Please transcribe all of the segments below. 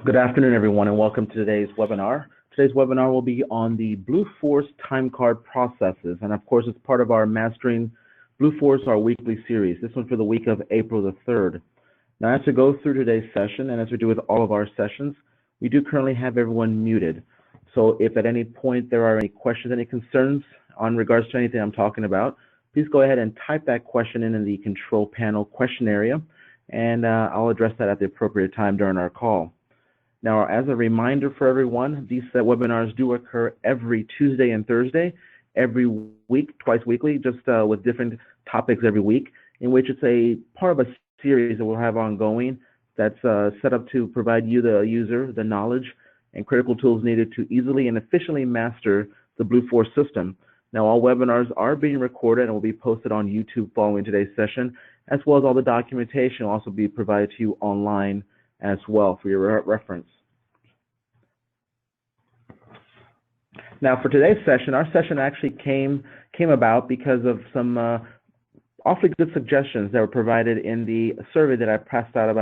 Good afternoon, everyone, and welcome to today's webinar. Today's webinar will be on the Blueforce Timecard processes, and of course, it's part of our Mastering Blueforce, our weekly series. This one for the week of April the 3rd. Now, as we go through today's session, and as we do with all of our sessions, we do currently have everyone muted. So if at any point there are any questions, any concerns on regards to anything I'm talking about, please go ahead and type that question in the control panel question area, and I'll address that at the appropriate time during our call. Now, as a reminder for everyone, these webinars do occur every Tuesday and Thursday, every week, twice weekly, just with different topics every week, in which it's a part of a series that we'll have ongoing that's set up to provide you, the user, the knowledge and critical tools needed to easily and efficiently master the Blueforce system. Now, all webinars are being recorded and will be posted on YouTube following today's session, as well as all the documentation will also be provided to you online as well for your reference. Now, for today's session, our session actually came about because of some awfully good suggestions that were provided in the survey that I passed out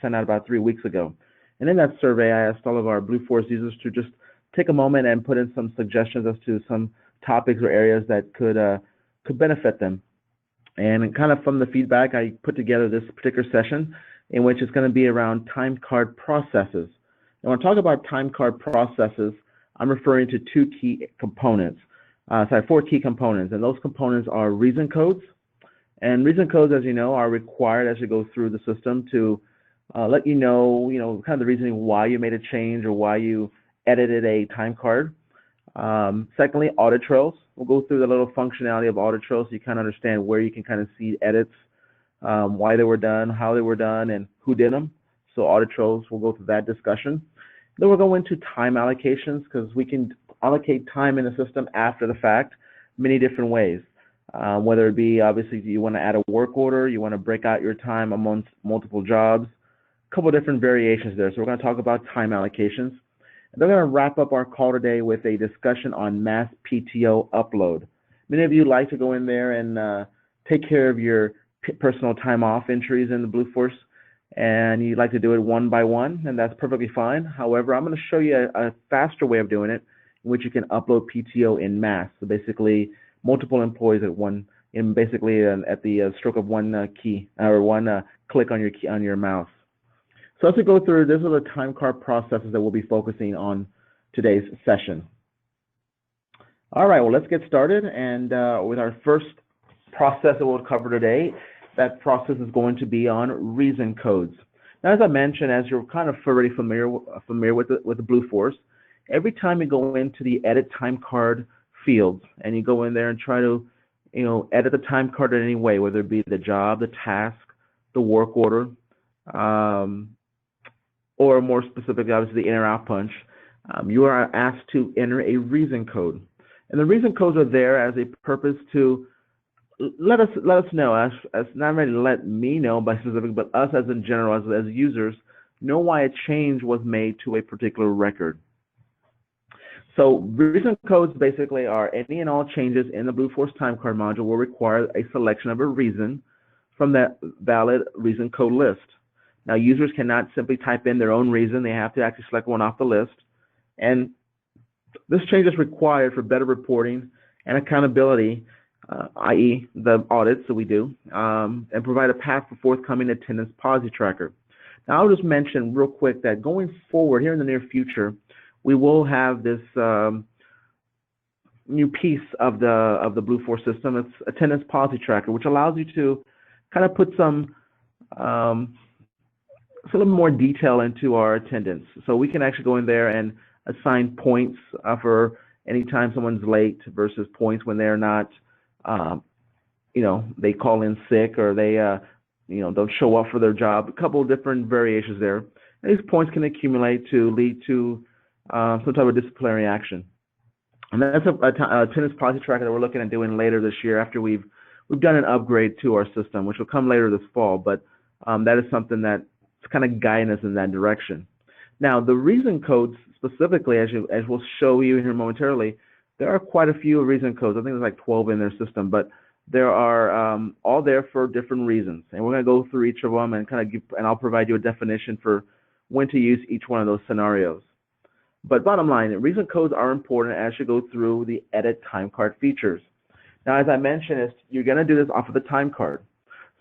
sent out about 3 weeks ago. And in that survey, I asked all of our Blueforce users to just take a moment and put in some suggestions as to some topics or areas that could benefit them. And kind of from the feedback, I put together this particular session in which it's going to be around timecard processes. And when I talk about timecard processes, I'm referring to four key components, and those components are reason codes. And reason codes, as you know, are required as you go through the system to let you know, kind of the reasoning why you made a change or why you edited a time card. Secondly, audit trails. We'll go through the little functionality of audit trails so you kind of understand where you can kind of see edits, why they were done, how they were done, and who did them. So audit trails, we'll go through that discussion. Then we'll go into time allocations because we can allocate time in the system after the fact many different ways. Whether it be, obviously, you want to add a work order, you want to break out your time amongst multiple jobs, a couple of different variations there. So we're going to talk about time allocations. And then we're going to wrap up our call today with a discussion on mass PTO upload. Many of you like to go in there and take care of your personal time off entries in the Blueforce, and you like to do it one by one, and that's perfectly fine. However, I'm going to show you a faster way of doing it, in which you can upload PTO in mass. So basically, multiple employees at at the stroke of one key or one click on your mouse. So as we go through, these are the time card processes that we'll be focusing on today's session. All right, well, let's get started, and with our first process that we'll cover today. That process is going to be on reason codes. Now, as I mentioned, as you're kind of already familiar with the Blueforce, every time you go into the edit time card field and you go in there and try to, edit the time card in any way, whether it be the job, the task, the work order, or more specifically, obviously, the in or out punch, you are asked to enter a reason code. And the reason codes are there as a purpose to let us know, as not really let me know by specific, but us as in general, as users, know why a change was made to a particular record. So reason codes basically are any and all changes in the Blueforce Timecard module will require a selection of a reason from that valid reason code list. Now, users cannot simply type in their own reason. They have to actually select one off the list. And this change is required for better reporting and accountability, i.e. the audits that we do, and provide a path for forthcoming attendance policy tracker. Now, I'll just mention real quick that going forward here in the near future, we will have this new piece of the Blueforce system. It's attendance policy tracker, which allows you to kind of put some a little more detail into our attendance. So we can actually go in there and assign points for any time someone's late versus points when they're not. They call in sick or they, don't show up for their job. A couple of different variations there. And these points can accumulate to lead to some type of disciplinary action. And that's a attendance policy tracker that we're looking at doing later this year after we've done an upgrade to our system, which will come later this fall. But that is something that's kind of guiding us in that direction. Now, the reason codes specifically, as we'll show you here momentarily, there are quite a few reason codes. I think there's like 12 in their system, but there are all there for different reasons. And we're going to go through each of them and and I'll provide you a definition for when to use each one of those scenarios. But bottom line, reason codes are important as you go through the edit timecard features. Now, as I mentioned, you're going to do this off of the timecard.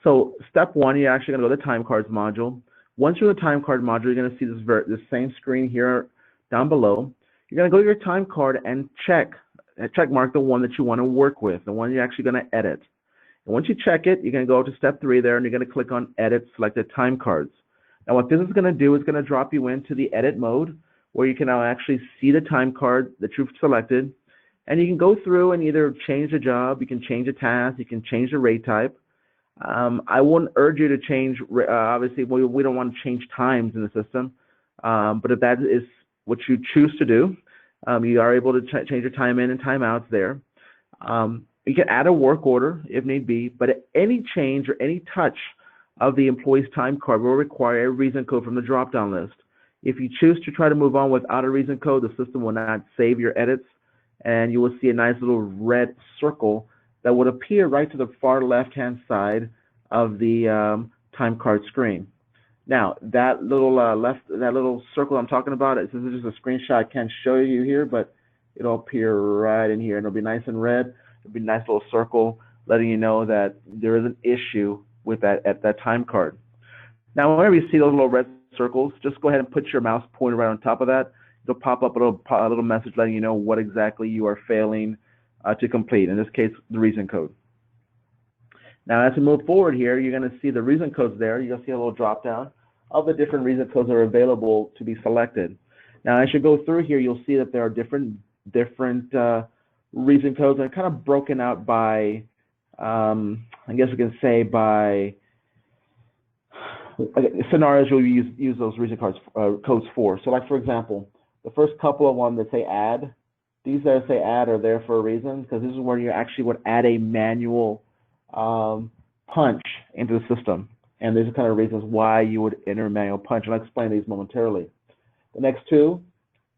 So step one, you're actually going to go to the timecards module. Once you're in the timecard module, you're going to see this same screen here down below. You're going to go to your timecard and check mark the one that you want to work with, the one you're actually going to edit. And once you check it, you're going to go to step 3 there, and you're going to click on Edit Selected Timecards. Now, what this is going to do is going to drop you into the edit mode, where you can now actually see the timecard that you've selected, and you can go through and either change the job, you can change a task, you can change the rate type. I wouldn't urge you to change, obviously we don't want to change times in the system, but if that is what you choose to do, you are able to change your time in and time outs there. You can add a work order if need be, but any change or any touch of the employee's time card will require a reason code from the drop-down list. If you choose to try to move on without a reason code, the system will not save your edits, and you will see a nice little red circle that would appear right to the far left-hand side of the time card screen. Now, that little circle I'm talking about, this is just a screenshot I can't show you here, but it'll appear right in here, and it'll be nice and red. It'll be a nice little circle letting you know that there is an issue with that time card. Now, whenever you see those little red circles, just go ahead and put your mouse pointer right on top of that. It'll pop up a little message letting you know what exactly you are failing to complete, in this case, the reason code. Now, as we move forward here, you're going to see the reason codes there. You'll see a little drop down of the different reason codes that are available to be selected. Now, as you go through here, you'll see that there are different reason codes, and they're kind of broken out by, I guess we can say by scenarios you'll use those reason codes for. So, like for example, the first couple of them that say add, these that say add are there for a reason, because this is where you actually would add a manual punch into the system. And there's kind of reasons why you would enter a manual punch, and I'll explain these momentarily. The next two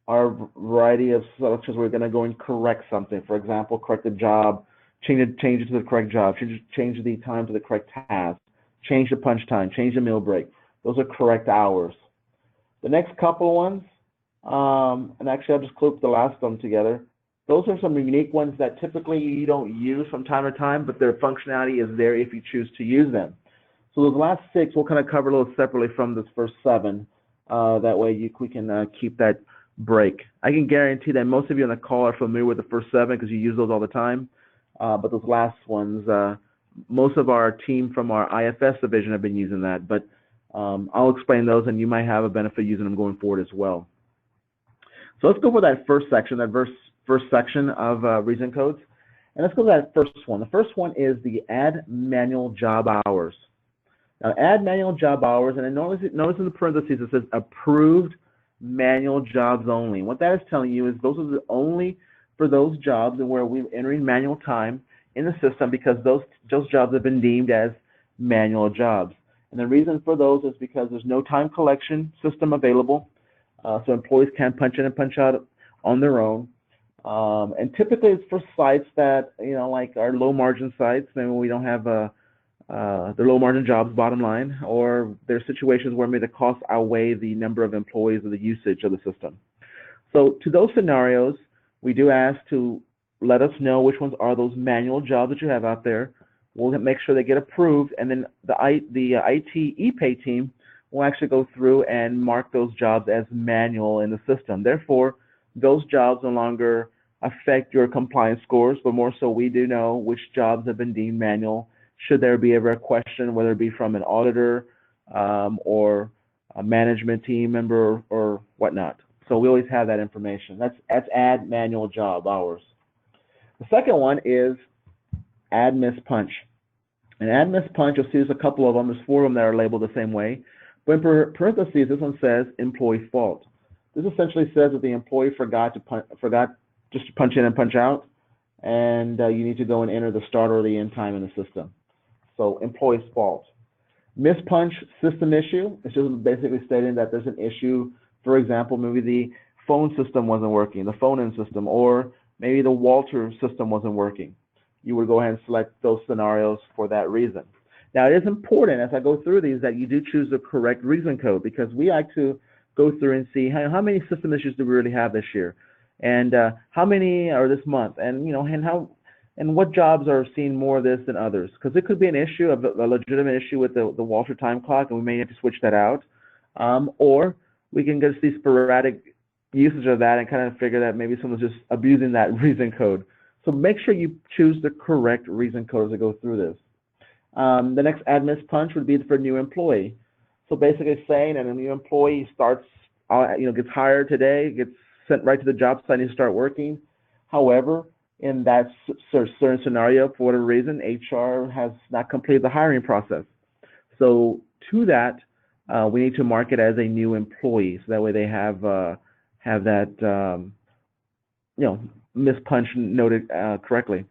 are a variety of selections where we're going to go and correct something. For example, correct the job, change it to the correct job, change the time to the correct task, change the punch time, change the meal break. Those are correct hours. The next couple ones, and actually I'll just group the last of them together. Those are some unique ones that typically you don't use from time to time, but their functionality is there if you choose to use them. So those last 6 we'll kind of cover a little separately from this first 7. That way we can keep that break. I can guarantee that most of you on the call are familiar with the first 7 because you use those all the time. But those last ones, most of our team from our IFS division have been using that. But I'll explain those, and you might have a benefit using them going forward as well. So let's go for that first section, first section of reason codes. And let's go to that first one. The first one is the add manual job hours. Now, add manual job hours, and notice in the parentheses it says approved manual jobs only. What that is telling you is those are only for those jobs where we're entering manual time in the system, because those jobs have been deemed as manual jobs. And the reason for those is because there's no time collection system available, so employees can't punch in and punch out on their own. And typically it's for sites that, like our low margin sites, maybe we don't have the low margin jobs, bottom line, or there's situations where maybe the costs outweigh the number of employees or the usage of the system. So to those scenarios, we do ask to let us know which ones are those manual jobs that you have out there. We'll make sure they get approved, and then the IT ePay team will actually go through and mark those jobs as manual in the system. Therefore, those jobs no longer affect your compliance scores, but more so we do know which jobs have been deemed manual, should there be ever a question, whether it be from an auditor or a management team member or whatnot. So we always have that information. That's add manual job hours. The second one is add miss punch. And add miss punch, you'll see there's a couple of them. There's 4 of them that are labeled the same way. But in parentheses, this one says employee fault. This essentially says that the employee forgot just to punch in and punch out, and you need to go and enter the start or the end time in the system. So employee's fault. Miss punch system issue. It's just basically stating that there's an issue. For example, maybe the phone system wasn't working, the Fonen system, or maybe the Walter system wasn't working. You would go ahead and select those scenarios for that reason. Now, it is important as I go through these that you do choose the correct reason code, because we like to go through and see how many system issues do we really have this year, and how many are this month, and and what jobs are seeing more of this than others, because it could be an issue, a legitimate issue with the Walter time clock, and we may have to switch that out, or we can just see sporadic usage of that and kind of figure that maybe someone's just abusing that reason code. So make sure you choose the correct reason code as we go through this. The next add miss punch would be for a new employee. So basically saying that a new employee starts, gets hired today, gets sent right to the job site and start working. However, in that certain scenario, for whatever reason, HR has not completed the hiring process. So to that, we need to mark it as a new employee, so that way they have that mispunch noted correctly.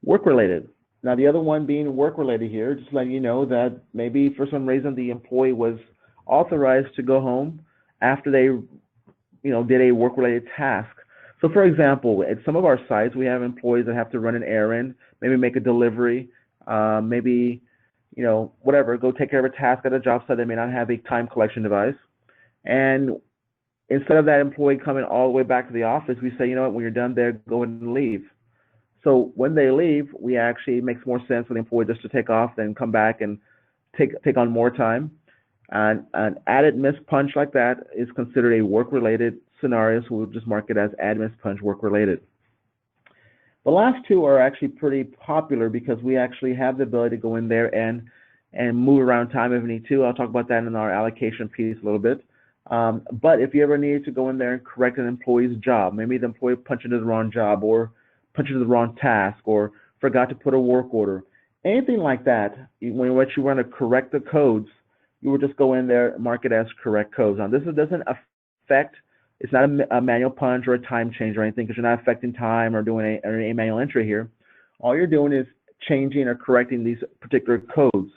Work-related. Now the other one being work-related here, just letting you know that maybe for some reason the employee was authorized to go home after they did a work-related task. So for example, at some of our sites, we have employees that have to run an errand, maybe make a delivery, maybe, whatever, go take care of a task at a job site. They may not have a time collection device. And instead of that employee coming all the way back to the office, we say, you know what, when you're done there, go ahead and leave. So when they leave, we actually, it makes more sense for the employee just to take off, then come back and take on more time. And an added miss punch like that is considered a work-related scenario, so we'll just mark it as add miss punch work-related. The last two are actually pretty popular because we actually have the ability to go in there and move around time if we need to. I'll talk about that in our allocation piece a little bit. But if you ever need to go in there and correct an employee's job, maybe the employee punched into the wrong job or punched into the wrong task or forgot to put a work order, anything like that, when you want to correct the codes, you would just go in there and mark it as correct codes. Now, this doesn't affect, it's not a manual punch or a time change or anything, because you're not affecting time or doing a manual entry here. All you're doing is changing or correcting these particular codes.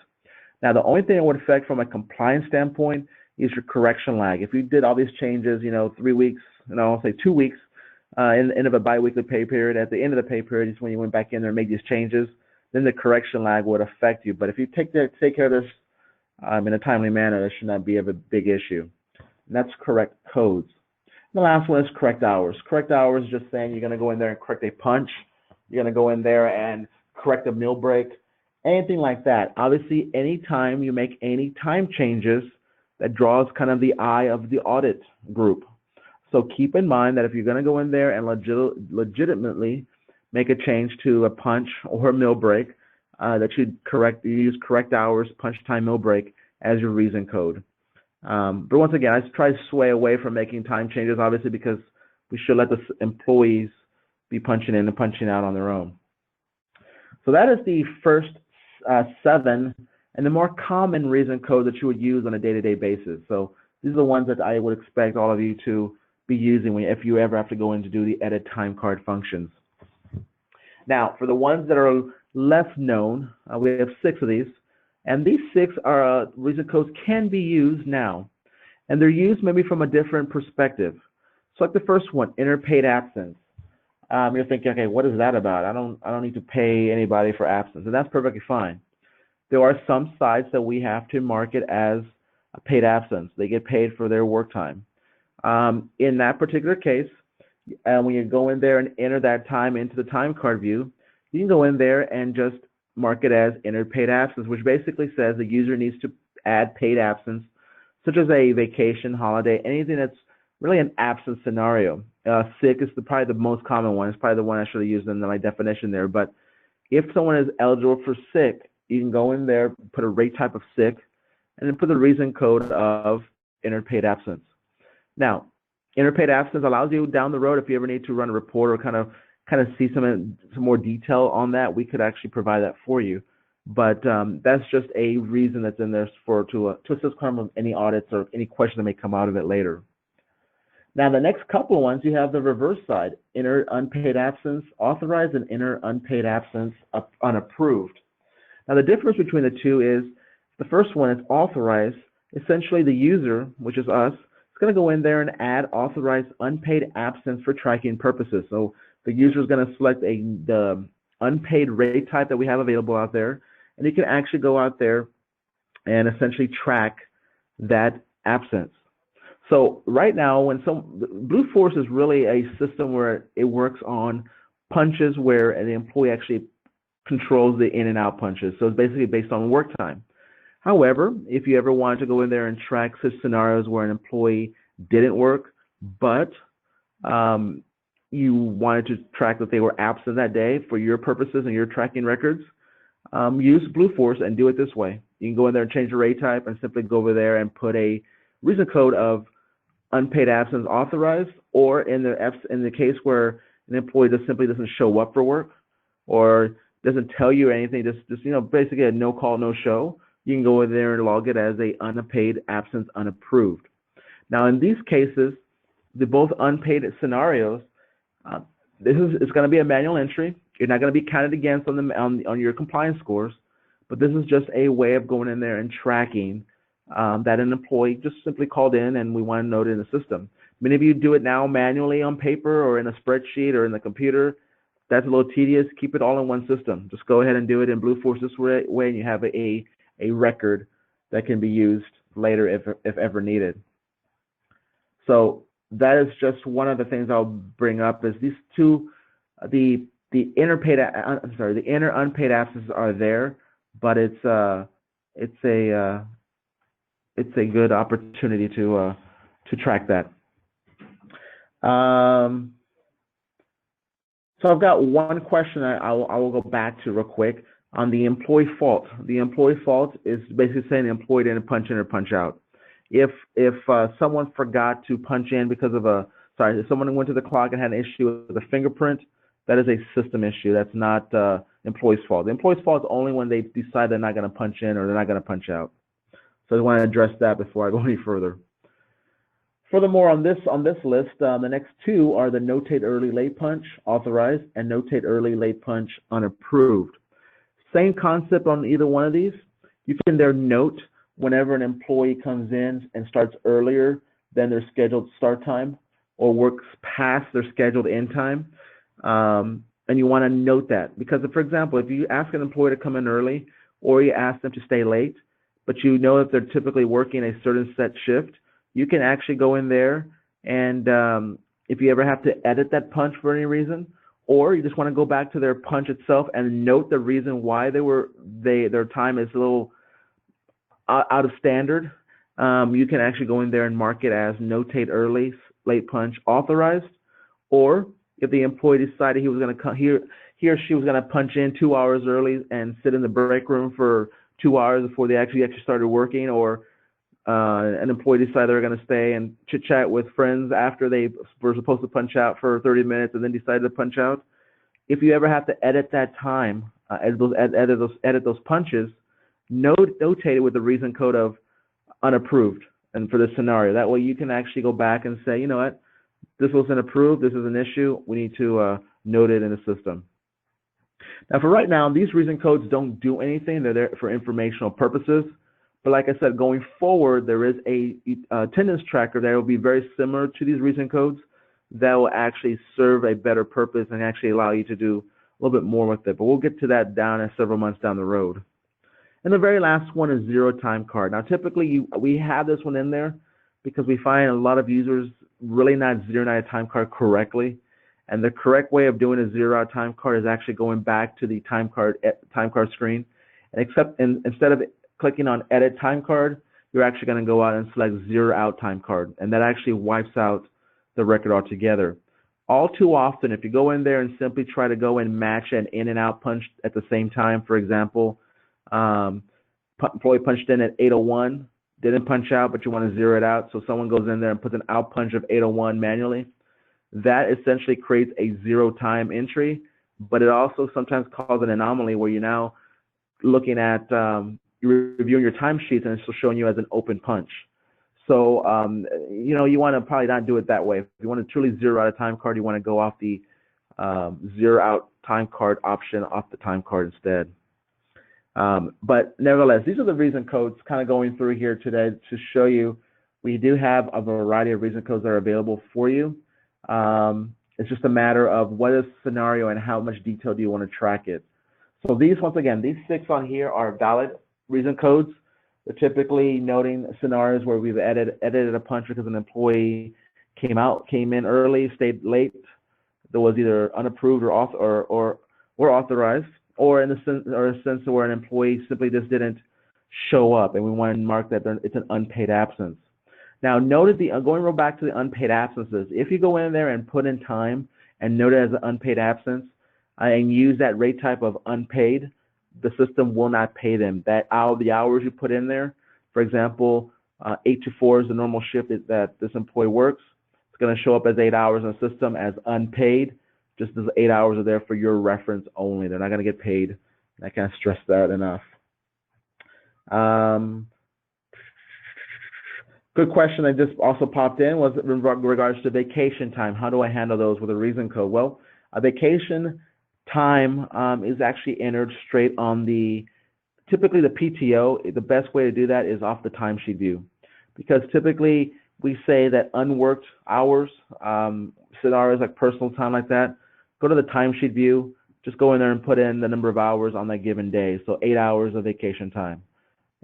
Now, the only thing it would affect from a compliance standpoint is your correction lag. If you did all these changes, 3 weeks, I'll say 2 weeks, in the end of a biweekly pay period, at the end of the pay period is when you went back in there and made these changes, then the correction lag would affect you. But if you take care of this in a timely manner, it should not be of a big issue. And that's correct codes. And the last one is correct hours. Correct hours is just saying you're going to go in there and correct a punch. You're going to go in there and correct a meal break, anything like that. Obviously, anytime you make any time changes, that draws kind of the eye of the audit group. So keep in mind that if you're going to go in there and legitimately make a change to a punch or a meal break, that you use correct hours, punch time, meal break as your reason code. But once again, I try to sway away from making time changes, obviously, because we should let the employees be punching in and punching out on their own. So that is the first 7 and the more common reason code that you would use on a day-to-day basis. So these are the ones that I would expect all of you to be using if you ever have to go in to do the edit time card functions. Now, for the ones that are less known, we have 6 of these, and these 6 are reason codes can be used now, and they're used maybe from a different perspective. So like the first one, interpaid absence. You're thinking, okay, what is that about? I don't need to pay anybody for absence, and that's perfectly fine. There are some sites that we have to mark it as a paid absence. They get paid for their work time. In that particular case, when you go in there and enter that time into the Timecard view, you can go in there and just mark it as entered paid absence, which basically says the user needs to add paid absence, such as a vacation, holiday, anything that's really an absence scenario. Sick is probably the most common one. It's probably the one I should have used in my definition there. But if someone is eligible for sick, you can go in there, put a rate type of sick, and then put the reason code of entered paid absence. Now, entered paid absence allows you down the road, if you ever need to run a report or kind of see some more detail on that, we could actually provide that for you. But that's just a reason that's in there to assist with any audits or any questions that may come out of it later. Now, the next couple of ones, you have the reverse side, enter unpaid absence authorized and enter unpaid absence unapproved. Now, the difference between the two is the first one is authorized. Essentially, the user, which is us, is going to go in there and add authorized unpaid absence for tracking purposes. So the user is going to select the unpaid rate type that we have available out there, and you can actually go out there and essentially track that absence. So right now, Blueforce is really a system where it works on punches where the employee actually controls the in and out punches. So it's basically based on work time. However, if you ever wanted to go in there and track such scenarios where an employee didn't work, but you wanted to track that they were absent that day for your purposes and your tracking records, use Blueforce and do it this way. You can go in there and change the rate type and simply go over there and put a reason code of unpaid absence authorized, or in the case where an employee just simply doesn't show up for work or doesn't tell you anything, just basically a no call, no show, you can go in there and log it as a unpaid absence unapproved. Now in these cases, the both unpaid scenarios, it's going to be a manual entry. You're not going to be counted against on your compliance scores, but this is just a way of going in there and tracking that an employee just simply called in and we want to note it in the system. Many of you do it now manually on paper or in a spreadsheet or in the computer. That's a little tedious. Keep it all in one system. Just go ahead and do it in Blueforce this way, and you have a record that can be used later if ever needed. So that is just one of the things I'll bring up is these two, the inner unpaid absences are there, but it's a good opportunity to track that. So I've got one question I will go back to real quick on the employee fault. The employee fault is basically saying the employee didn't punch in or punch out. If someone forgot to punch in because of if someone went to the clock and had an issue with a fingerprint, that is a system issue. That's not employee's fault. The employee's fault is only when they decide they're not going to punch in or they're not going to punch out. So I want to address that before I go any further. Furthermore, on this list, the next two are the notate early late punch authorized and notate early late punch unapproved. Same concept on either one of these. You can there note whenever an employee comes in and starts earlier than their scheduled start time or works past their scheduled end time, and you want to note that because, for example, if you ask an employee to come in early or you ask them to stay late, but you know that they're typically working a certain set shift, you can actually go in there and if you ever have to edit that punch for any reason, or you just want to go back to their punch itself and note the reason why their time is a little out of standard, you can actually go in there and mark it as notate early late punch authorized. Or if the employee decided he or she was going to punch in 2 hours early and sit in the break room for 2 hours before they actually started working, or an employee decided they're going to stay and chit chat with friends after they were supposed to punch out for 30 minutes and then decided to punch out. If you ever have to edit that time, edit those punches, notate it with the reason code of unapproved. And for this scenario, that way you can actually go back and say, you know what, this wasn't approved. This is an issue. We need to note it in the system. Now, for right now, these reason codes don't do anything. They're there for informational purposes. But like I said, going forward, there is a attendance tracker that will be very similar to these reason codes that will actually serve a better purpose and actually allow you to do a little bit more with it. But we'll get to that down as several months down the road. And the very last one is zero time card. Now, typically, we have this one in there because we find a lot of users really not zeroing out a time card correctly. And the correct way of doing a zero out time card is actually going back to the time card screen. And instead of clicking on edit time card, you're actually going to go out and select zero out time card. And that actually wipes out the record altogether. All too often, if you go in there and simply try to go and match an in and out punch at the same time, for example, employee punched in at 8:01, didn't punch out, but you want to zero it out, so someone goes in there and puts an out punch of 8:01 manually, that essentially creates a zero time entry, but it also sometimes causes an anomaly where you're now looking at, you're reviewing your timesheets and it's still showing you as an open punch. So, you want to probably not do it that way. If you want to truly zero out a time card, you want to go off the zero out time card option off the time card instead. But nevertheless, these are the reason codes kind of going through here today to show you we do have a variety of reason codes that are available for you. It's just a matter of what is the scenario and how much detail do you want to track it. So these, once again, these 6 on here are valid reason codes. They're typically noting scenarios where we've edited a punch because an employee came in early, stayed late, that was either unapproved or authorized, or in a sense where an employee simply just didn't show up, and we want to mark that it's an unpaid absence. Now, note going back to the unpaid absences, if you go in there and put in time and note it as an unpaid absence and use that rate type of unpaid, the system will not pay them. The hours you put in there, for example, 8 to 4 is the normal shift that this employee works. It's going to show up as 8 hours in the system as unpaid, just as 8 hours are there for your reference only. They're not going to get paid. I can't stress that enough. Good question that just also popped in was in regards to vacation time. How do I handle those with a reason code? Well, a vacation time is actually entered straight on typically the PTO. The best way to do that is off the timesheet view, because typically we say that unworked hours, scenarios like personal time like that, go to the timesheet view, just go in there and put in the number of hours on that given day. So 8 hours of vacation time.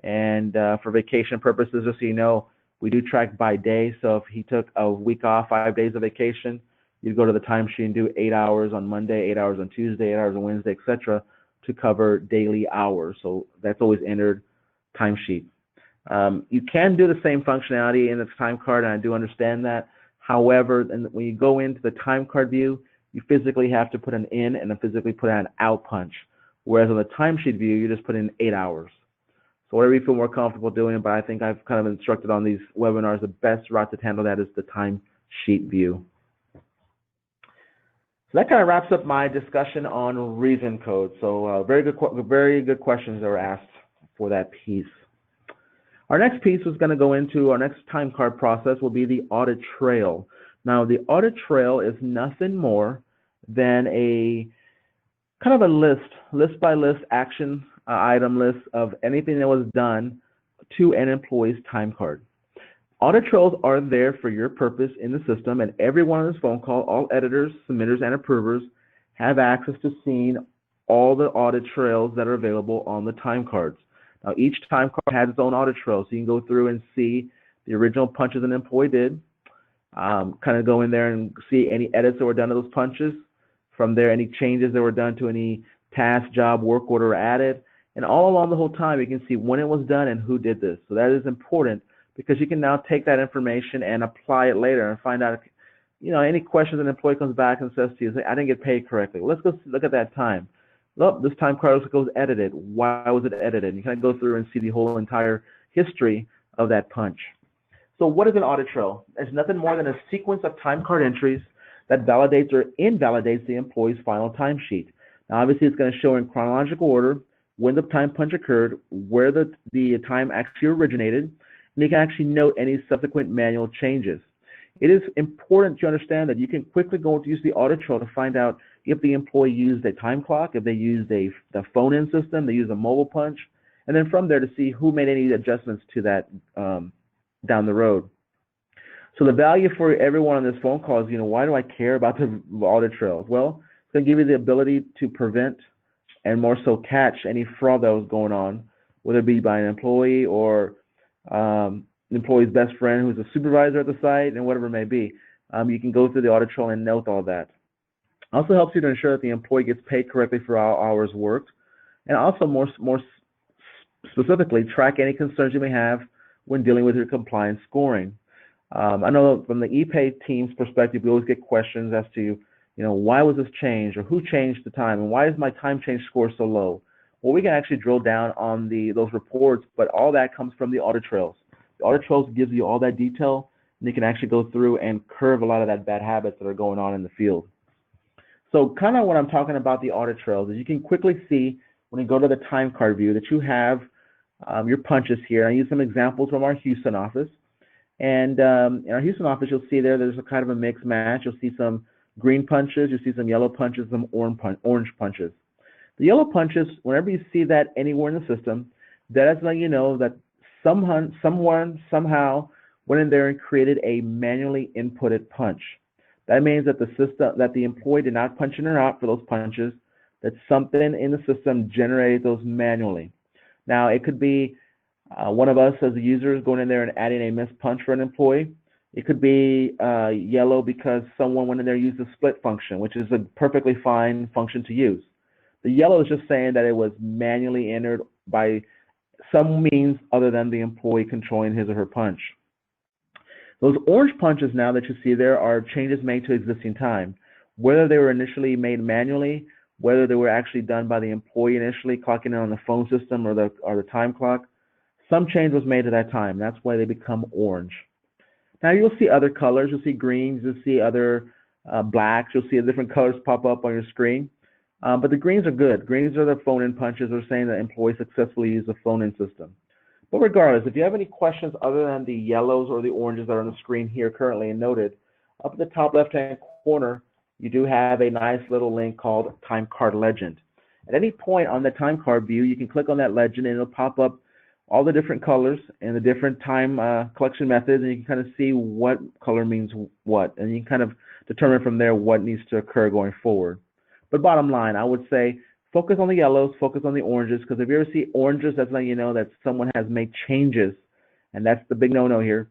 And for vacation purposes, just so you know, we do track by day. So if he took a week off, 5 days of vacation, you'd go to the timesheet and do 8 hours on Monday, 8 hours on Tuesday, 8 hours on Wednesday, etc., to cover daily hours. So that's always entered timesheet. You can do the same functionality in the Timecard, and I do understand that. However, when you go into the Timecard view, you physically have to put an in and then physically put an out punch. Whereas on the timesheet view, you just put in 8 hours. So whatever you feel more comfortable doing, but I think I've kind of instructed on these webinars, the best route to handle that is the timesheet view. So that kind of wraps up my discussion on reason code. So very good questions that were asked for that piece. Our next piece is going to go into our next Timecard process will be the Audit Trail. Now, the Audit Trail is nothing more than a kind of a list by list action item list of anything that was done to an employee's time card. Audit trails are there for your purpose in the system, and everyone on this phone call, all editors, submitters, and approvers have access to seeing all the audit trails that are available on the time cards. Now, each time card has its own audit trail, so you can go through and see the original punches an employee did, kind of go in there and see any edits that were done to those punches. From there, any changes that were done to any task, job, work order added. And all along the whole time, you can see when it was done and who did this. So that is important because you can now take that information and apply it later and find out, any questions an employee comes back and says to you, I didn't get paid correctly. Well, let's go look at that time. Look, this time card was edited. Why was it edited? And you kind of go through and see the whole entire history of that punch. So what is an audit trail? It's nothing more than a sequence of time card entries that validates or invalidates the employee's final timesheet. Now, obviously, it's going to show in chronological order when the time punch occurred, where the time actually originated, and you can actually note any subsequent manual changes. It is important to understand that you can quickly go to use the audit trail to find out if the employee used a time clock, if they used the phone-in system, they used a MobilePunch, and then from there to see who made any adjustments to that down the road. So the value for everyone on this phone call is, why do I care about the audit trails? Well, it's going to give you the ability to prevent and more so catch any fraud that was going on, whether it be by an employee or the employee's best friend who's a supervisor at the site and whatever it may be. You can go through the audit trail and note all that. Also helps you to ensure that the employee gets paid correctly for all hours worked, and also more specifically track any concerns you may have when dealing with your compliance scoring. I know from the ePay team's perspective, we always get questions as to, why was this changed or who changed the time and why is my time change score so low? Well, we can actually drill down on those reports, but all that comes from the audit trails. The audit trails gives you all that detail, and you can actually go through and curve a lot of that bad habits that are going on in the field. So kind of what I'm talking about the audit trails is you can quickly see when you go to the time card view that you have your punches here. I use some examples from our Houston office. And in our Houston office, you'll see there's a kind of a mixed match. You'll see some green punches, you'll see some yellow punches, some orange punches. The yellow punches, whenever you see that anywhere in the system, that is letting you know that someone somehow went in there and created a manually inputted punch. That means that the employee did not punch in or out for those punches, that something in the system generated those manually. Now, it could be One of us as a user is going in there and adding a missed punch for an employee. It could be yellow because someone went in there and used the split function, which is a perfectly fine function to use. The yellow is just saying that it was manually entered by some means other than the employee controlling his or her punch. Those orange punches now that you see there are changes made to existing time. Whether they were initially made manually, whether they were actually done by the employee initially clocking in on the phone system or the time clock, some change was made to that time. That's why they become orange. Now you'll see other colors. You'll see greens. You'll see other blacks. You'll see different colors pop up on your screen. But the greens are good. Greens are the phone-in punches. They're saying that employees successfully use the phone-in system. But regardless, if you have any questions other than the yellows or the oranges that are on the screen here currently and noted, up at the top left-hand corner, you do have a nice little link called Timecard Legend. At any point on the Timecard view, you can click on that legend and it'll pop up all the different colors and the different time collection methods, and you can kind of see what color means what, and you can kind of determine from there what needs to occur going forward. But bottom line, I would say focus on the yellows, focus on the oranges, because if you ever see oranges, that's letting you know that someone has made changes, and that's the big no-no here,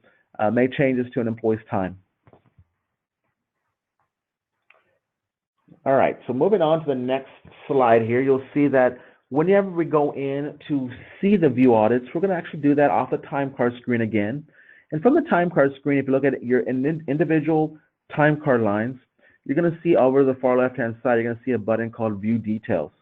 made changes to an employee's time. All right, so moving on to the next slide here, you'll see that whenever we go in to see the view audits, we're going to actually do that off the Timecard screen again. And from the Timecard screen, if you look at your individual Timecard lines, you're going to see over the far left-hand side, you're going to see a button called View Details.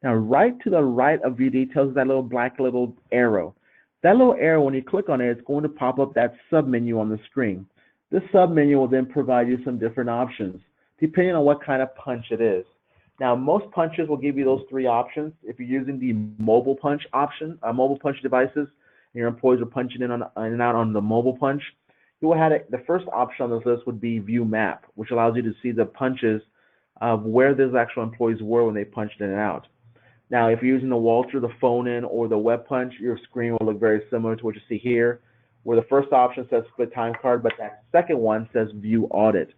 Now, right to the right of View Details is that little black little arrow. That little arrow, when you click on it, it's going to pop up that submenu on the screen. This submenu will then provide you some different options, depending on what kind of punch it is. Now, most punches will give you those three options. If you're using the MobilePunch option, MobilePunch devices, and your employees are punching in and out on the MobilePunch, you will have the first option on this list would be View Map, which allows you to see the punches of where those actual employees were when they punched in and out. Now, if you're using the Walter, the Fonen, or the WebPunch, your screen will look very similar to what you see here, where the first option says Split Timecard, but that second one says View Audit.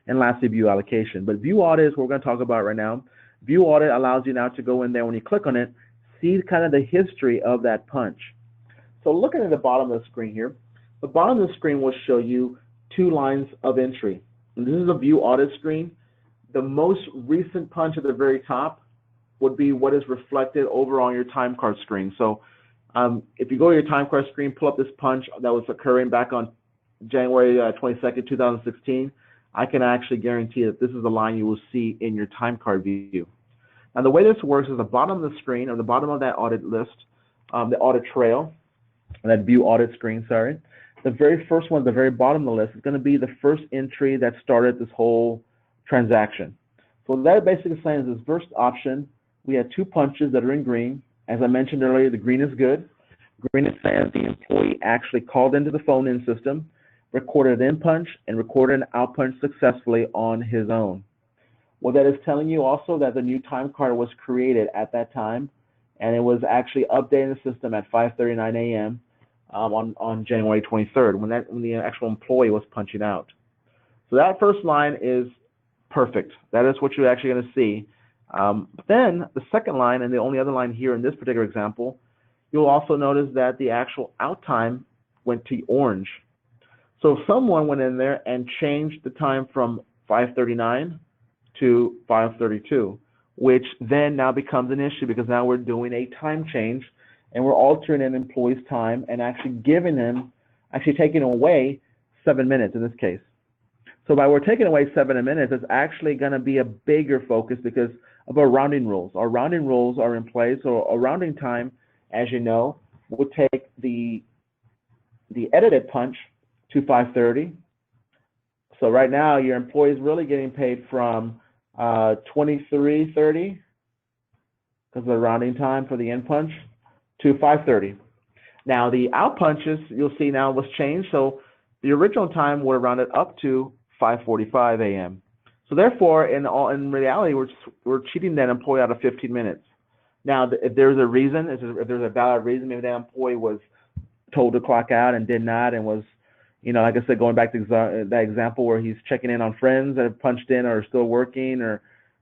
And lastly, View Allocation. But View Audit is what we're going to talk about right now. View Audit allows you now to go in there when you click on it, see kind of the history of that punch. So looking at the bottom of the screen here, the bottom of the screen will show you two lines of entry. And this is a View Audit screen. The most recent punch at the very top would be what is reflected over on your Timecard screen. So if you go to your Timecard screen, pull up this punch that was occurring back on January 22nd, 2016, I can actually guarantee that this is the line you will see in your Timecard view. Now, the way this works is the bottom of the screen, or the bottom of that audit list, the audit trail, that view audit screen, sorry, the very first one at the very bottom of the list is going to be the first entry that started this whole transaction. So what that basically saying is this first option, we had two punches that are in green. As I mentioned earlier, the green is good. Green is saying the employee actually called into the phone-in system, recorded an in-punch, and recorded an out-punch successfully on his own. Well, that is telling you also that the new time card was created at that time, and it was actually updated in the system at 5:39 a.m. On January 23rd, when the actual employee was punching out. So that first line is perfect. That is what you're actually going to see. But then the second line, and the only other line here in this particular example, you'll also notice that the actual out time went to orange. So if someone went in there and changed the time from 5:39 to 5:32, which then now becomes an issue because now we're doing a time change and we're altering an employee's time and actually taking away 7 minutes in this case. So by we're taking away 7 minutes, it's actually going to be a bigger focus because of our rounding rules. Our rounding rules are in place, so a rounding time, as you know, would take the edited punch to 5:30. So right now, your employee is really getting paid from 23:30 because of the rounding time for the in punch to 5:30. Now the out punches, you'll see now was changed. So the original time would have rounded up to 5:45 a.m. So therefore, in reality, we're cheating that employee out of 15 minutes. Now, if there's a reason, if there's a valid reason, maybe that employee was told to clock out and did not, and was, like I said, going back to that example where he's checking in on friends that have punched in or are still working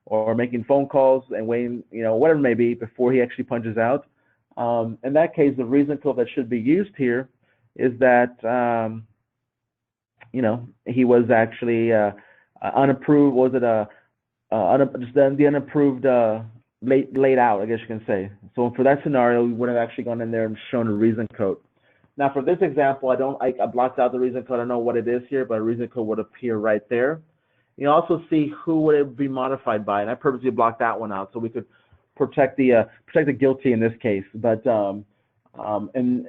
or making phone calls and waiting, whatever it may be before he actually punches out, In that case, the reason code that should be used here is that, he was actually unapproved. Was it just the unapproved laid out, I guess you can say. So for that scenario, we would have actually gone in there and shown a reason code. Now for this example, I blocked out the reason code. I don't know what it is here, but a reason code would appear right there. You also see who would it be modified by, and I purposely blocked that one out so we could protect the guilty in this case. But and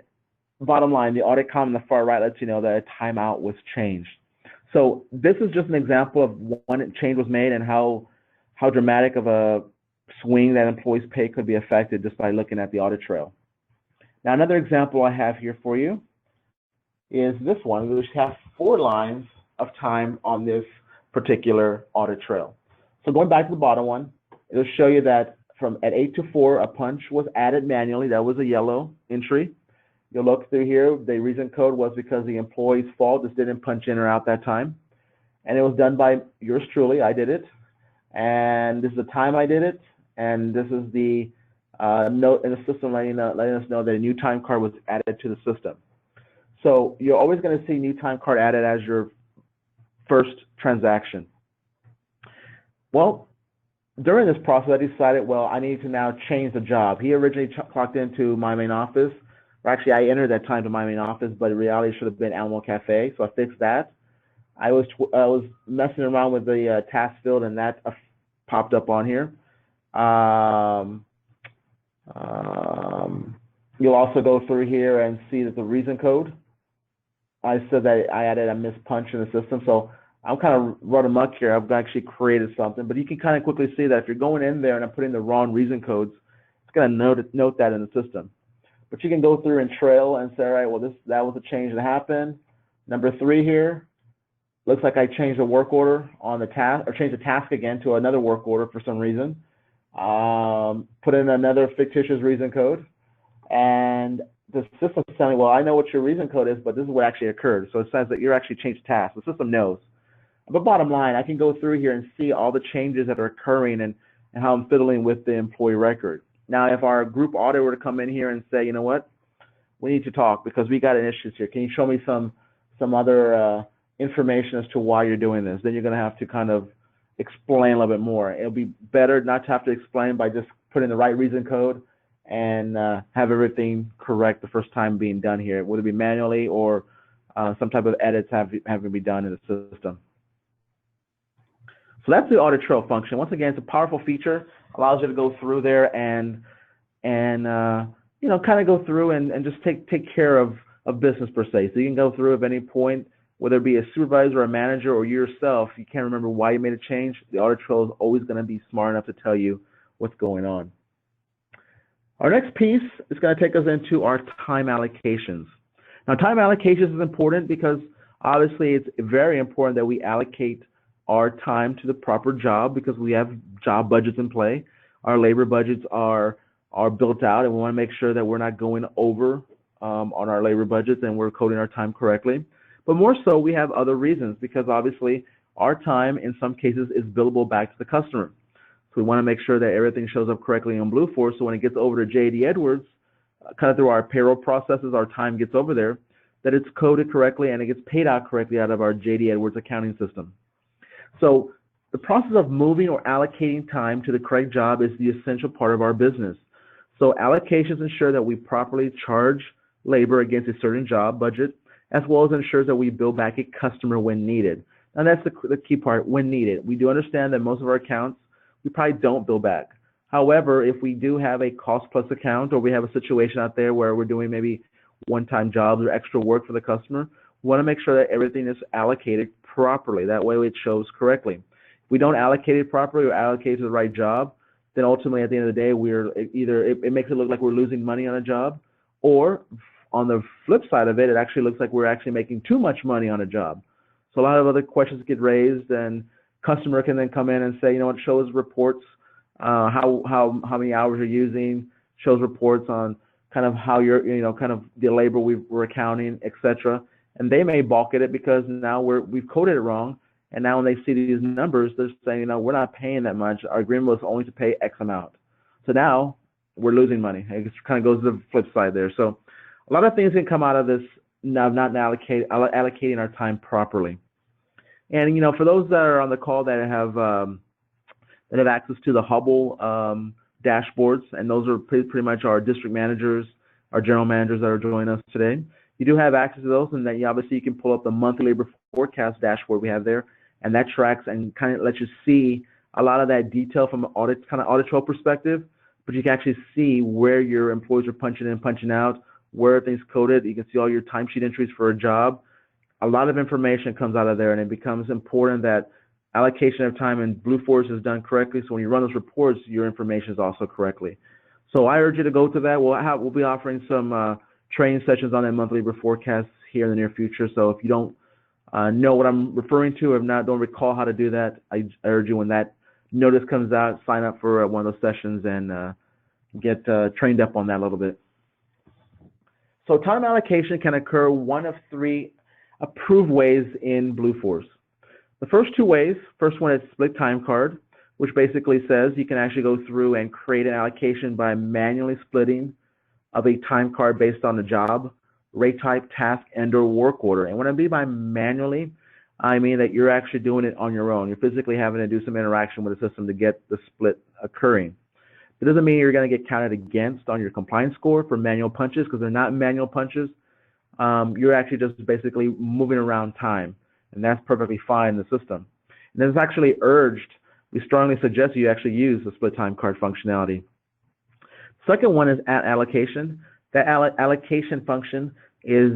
bottom line, the audit column on the far right lets you know that a timeout was changed. So this is just an example of when a change was made and how dramatic of a swing that employee's pay could be affected just by looking at the audit trail. Now another example I have here for you is this one, which has 4 lines of time on this particular audit trail. So going back to the bottom one, it'll show you that from at 8 to 4, a punch was added manually. That was a yellow entry. You'll look through here. The reason code was because the employee's fault just didn't punch in or out that time. And it was done by yours truly. I did it. And this is the time I did it. And this is the note in the system letting us know that a new time card was added to the system. So you're always going to see new time card added as your first transaction. Well, during this process, I decided, well, I need to now change the job. He originally clocked into my main office. Or actually, I entered that time to my main office, but in reality, it should have been Alamo Cafe. So I fixed that. I was messing around with the task field, and that popped up on here. You'll also go through here and see that the reason code. I said that I added a missed punch in the system, so I'm kind of run amok here. I've actually created something, but you can kind of quickly see that if you're going in there and I'm putting the wrong reason codes, it's going to note that in the system. But you can go through and trail and say, all right, well, that was a change that happened. Number 3 here, looks like I changed the work order on the task, or changed the task again to another work order for some reason. Put in another fictitious reason code, and the system is telling me, well, I know what your reason code is, but this is what actually occurred. So it says that you're actually changed task. The system knows. But bottom line, I can go through here and see all the changes that are occurring and how I'm fiddling with the employee record. Now, if our group audit were to come in here and say, you know what, we need to talk because we got an issue here. Can you show me some other information as to why you're doing this? Then you're going to have to kind of explain a little bit more. It'll be better not to have to explain by just putting the right reason code and have everything correct the first time being done here. Would it be manually or some type of edits having to be done in the system? So that's the audit trail function. Once again, it's a powerful feature. Allows you to go through there and kind of go through and just take care of business per se. So you can go through at any point, whether it be a supervisor or a manager or you yourself, you can't remember why you made a change. The audit trail is always going to be smart enough to tell you what's going on. Our next piece is going to take us into our time allocations. Now, time allocations is important because obviously it's very important that we allocate our time to the proper job because we have job budgets in play. Our labor budgets are built out, and we want to make sure that we're not going over on our labor budgets and we're coding our time correctly. But more so, we have other reasons because obviously our time in some cases is billable back to the customer. So we want to make sure that everything shows up correctly on Blueforce, so when it gets over to J.D. Edwards, kind of through our payroll processes, our time gets over there, that it's coded correctly and it gets paid out correctly out of our J.D. Edwards accounting system. So the process of moving or allocating time to the correct job is the essential part of our business. So allocations ensure that we properly charge labor against a certain job budget, as well as ensures that we bill back a customer when needed. And that's the key part, when needed. We do understand that most of our accounts, we probably don't bill back. However, if we do have a cost plus account or we have a situation out there where we're doing maybe one-time jobs or extra work for the customer, we want to make sure that everything is allocated properly. That way it shows correctly. If we don't allocate it properly or allocate it to the right job, then ultimately at the end of the day, it makes it look like we're losing money on a job, or on the flip side of it, it actually looks like we're actually making too much money on a job. So a lot of other questions get raised, and customer can then come in and say, you know what, shows reports, how many hours you're using, shows reports on kind of how you're, kind of the labor we're accounting, etc. And they may balk at it because now we've coded it wrong, and now when they see these numbers, they're saying, we're not paying that much. Our agreement was only to pay X amount. So now we're losing money. It kind of goes to the flip side there. So a lot of things can come out of this not allocating our time properly. And for those that are on the call that have access to the Hubble dashboards, and those are pretty much our district managers, our general managers that are joining us today. You do have access to those, and then obviously you can pull up the monthly labor forecast dashboard we have there, and that tracks and kind of lets you see a lot of that detail from an audit trail perspective. But you can actually see where your employees are punching in, punching out, where everything's coded. You can see all your timesheet entries for a job. A lot of information comes out of there, and it becomes important that allocation of time in Blueforce is done correctly. So when you run those reports, your information is also correctly. So I urge you to go to that. We'll be offering some training sessions on that monthly labor forecast here in the near future. So if you don't know what I'm referring to, or don't recall how to do that, I urge you, when that notice comes out, sign up for one of those sessions and get trained up on that a little bit. So time allocation can occur one of three approved ways in Blueforce. The first two ways, first one is split timecard, which basically says you can actually go through and create an allocation by manually splitting of a time card based on the job, rate type, task, and/or work order. And when I mean by manually, I mean that you're actually doing it on your own. You're physically having to do some interaction with the system to get the split occurring. It doesn't mean you're going to get counted against on your compliance score for manual punches, because they're not manual punches. You're actually just basically moving around time, and that's perfectly fine in the system. And it's actually urged, we strongly suggest you actually use the split time card functionality. Second one is allocation. That allocation function is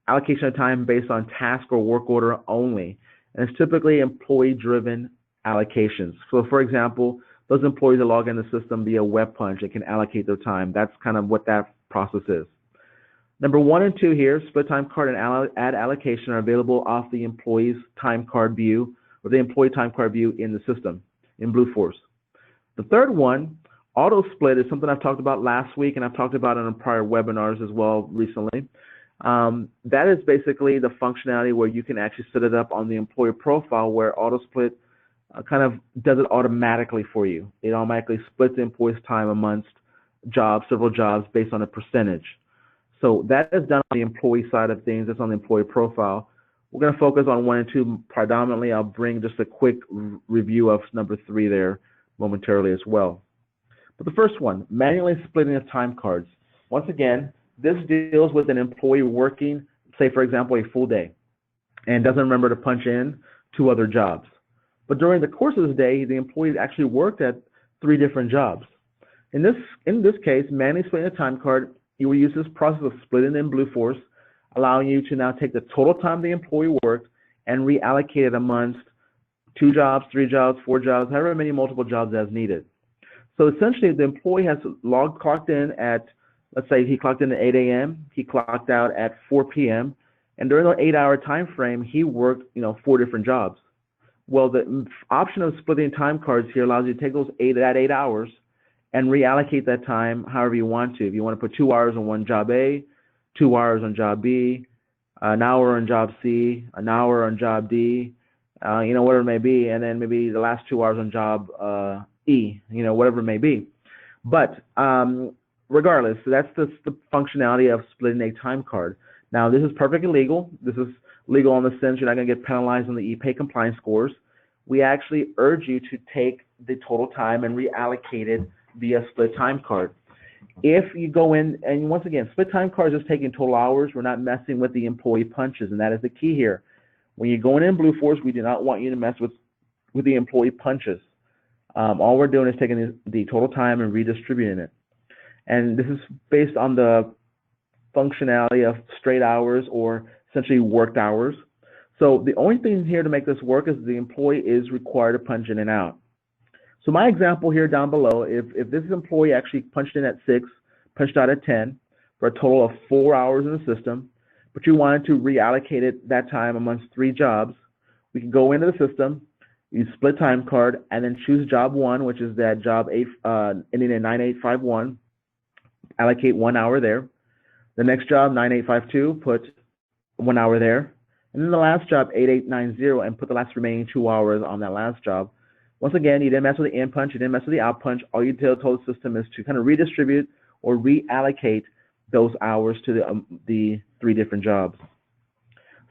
allocation of time based on task or work order only, and it's typically employee-driven allocations. So for example, those employees that log in the system via WebPunch, they can allocate their time. That's kind of what that process is. Number 1 and 2 here, split time card and add allocation, are available off the employee's Timecard View, or the employee Timecard View in the system, in Blueforce. The third one, auto split, is something I've talked about last week, and I've talked about it in prior webinars as well recently. That is basically the functionality where you can actually set it up on the employee profile, where auto split kind of does it automatically for you. It automatically splits the employee's time amongst jobs, several jobs, based on a percentage. So that is done on the employee side of things. That's on the employee profile. We're going to focus on 1 and 2 predominantly. I'll bring just a quick review of number 3 there momentarily as well. But the first one, manually splitting of time cards. Once again, this deals with an employee working, say for example, a full day, and doesn't remember to punch in 2 other jobs. But during the course of the day, the employee actually worked at 3 different jobs. In this case, manually splitting a time card, you will use this process of splitting in Blueforce, allowing you to now take the total time the employee worked and reallocate it amongst 2 jobs, 3 jobs, 4 jobs, however many multiple jobs as needed. So essentially, the employee has clocked in at, let's say he clocked in at 8 a.m., he clocked out at 4 p.m., and during the 8-hour time frame, he worked 4 different jobs. Well, the option of splitting time cards here allows you to take those 8 hours and reallocate that time however you want to. If you want to put 2 hours on one job A, 2 hours on job B, an hour on job C, an hour on job D, whatever it may be, and then maybe the last 2 hours on job E, whatever it may be. But regardless, that's the functionality of splitting a time card. Now, this is perfectly legal. This is legal in the sense you're not going to get penalized on the e-pay compliance scores. We actually urge you to take the total time and reallocate it via split time card. If you go in, and once again, split time cards is taking total hours. We're not messing with the employee punches, and that is the key here. When you're going in Blueforce, we do not want you to mess with the employee punches. All we're doing is taking the total time and redistributing it. And this is based on the functionality of straight hours, or essentially worked hours. So the only thing here to make this work is the employee is required to punch in and out. So my example here down below, if this employee actually punched in at 6, punched out at 10, for a total of 4 hours in the system, but you wanted to reallocate it that time amongst 3 jobs, we can go into the system, use split time card, and then choose job 1, which is that job ending in 9851, allocate 1 hour there. The next job, 9852, put 1 hour there. And then the last job, 8890, and put the last remaining 2 hours on that last job. Once again, you didn't mess with the in punch, you didn't mess with the out punch. All you told the system is to kind of redistribute or reallocate those hours to the 3 different jobs.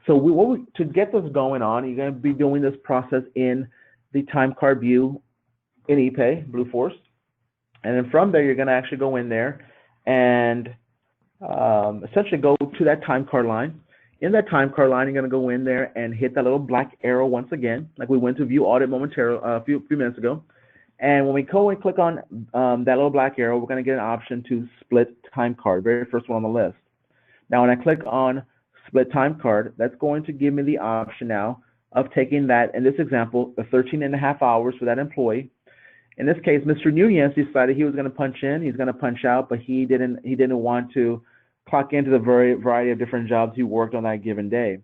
So to get this going on, you're going to be doing this process in the Timecard View in ePay, Blueforce. And then from there, you're going to actually go in there and essentially go to that timecard line. In that timecard line, you're going to go in there and hit that little black arrow once again, like we went to View Audit momentarily a few minutes ago. And when we go and click on that little black arrow, we're going to get an option to split timecard, very first one on the list. Now, when I click on split timecard, that's going to give me the option now of taking that, in this example, the 13.5 hours for that employee. In this case, Mr. Nunez decided he was going to punch in, he's going to punch out, but he didn't want to clock into the variety of different jobs he worked on that given day,